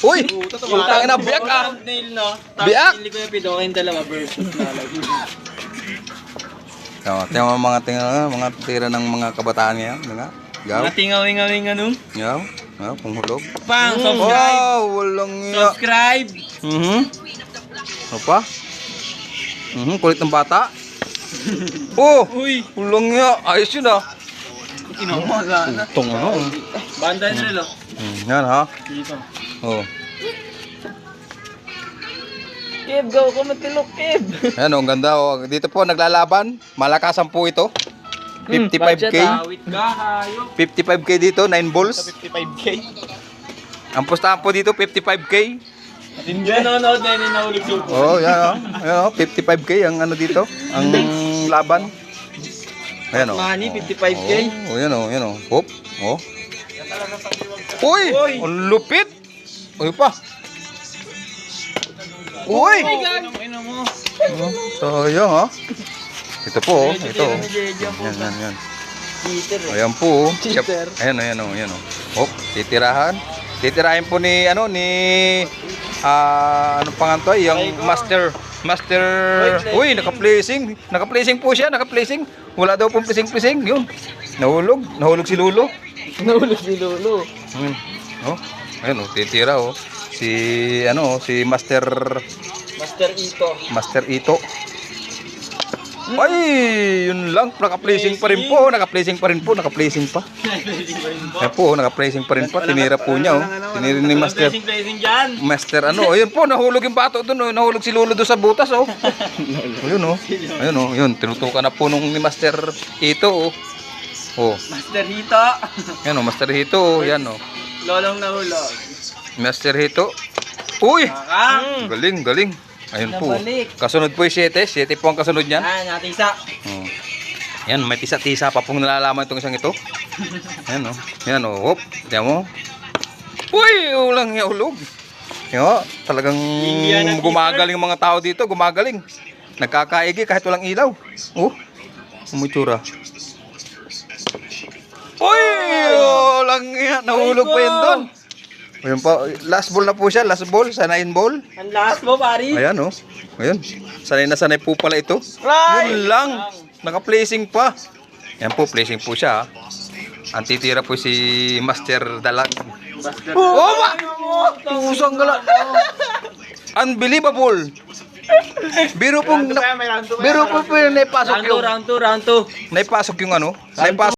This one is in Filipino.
Uy! Utang na biyak ah! Thumbnail, no? Biyak! Thumbnail ko yung pido kayong dalawa versus lalagay. Tingnan mo mga tira ng mga kabataan ngayon. Gaw. Mga tingaw-ingawing anong? Gaw. Kung hulog. Pang, subscribe! Wow! Walang iya. Subscribe! Ano pa? Kulit ng bata. Oh! Uy! Walang iya. Ayos yun ah. Inumaga na. Itong ano. Banda nyo rin, Yan ha. Dito. Oh. Kib, go ko matilok, Kib! Ayan oh, ang ganda oh. Dito po naglalaban. Malakasan po ito. 55k. Awit ka, hayop. 55k dito, 9 balls. 55k. Ang pustahan po dito 55k. Hindi nanonood na yun nahulog suko. Oh, yan oh. Ayan oh, 55k ang ano dito, ang laban. Ayan oh. Money, 55k. Oh, yan oh, yan oh. Hop. Oh. Uy! Uy! Ang lupit. Uy pa. Uy! Ino mo. Sayang ha. Ito po, oh. Ito. Oh. Yan. Cheater eh. Ayan po. Oh. Cheater. Ayan oh, yan oh, yan oh. Hop, titirahan. Titirahin po ni ano ano pangalan to? Yung master. Uy, naka-placing po siya, naka-placing. Wala daw pong placing. Yun. Nahulog si Lulo. Nahulog si Lolo. Oh. Ayun oh, titira oh. Si Master Ito. Ay, yun lang, naka-placing pa rin po. Naka-placing pa. Ayan po, naka-placing pa rin po. Tinira po niya oh. Tinira ni Master. Placing dyan. Master ayun po, nahulog yung bato doon oh. Nahulog si Lolo doon sa butas oh. Ayun oh. Ayun oh, yun, tinutukan na po nung ni Master Ito oh. Oh. Master Hito. Yan oh, Master Hito oh. Yan oh. Lolong nahulog. Master Hito. Uy! Kakang. Galing. Ayun po. Nabalik. Kasunod po yung 7 po ang kasunod niyan. Natisa. Oh. Yan, may tisa-tisa pa pong nalalaman itong isang ito. Yan oh. Yan oh. Hop. Yan mo. Uy! Ulang hulog. Yan oh. Talagang gumagaling mga tao dito. Gumagaling. Nagkakaigi kahit walang ilaw. Oh. Umutsura. Uy! Ulang yan. Nahulog pa yun doon. Ayun po, last ball na po siya, last ball sa 9 ball. Ang last mo, pari. Ayan oh. Ayun. Sanay na sanay po pala ito. Right. Yun lang. Naka-placing pa. Yan po, placing po siya. Ang titira po si Master Dalag. Oh, ba? Pusang gala. Unbelievable. Biro po yung naipasok yung Round 2. Naipasok yung ano? Naipasok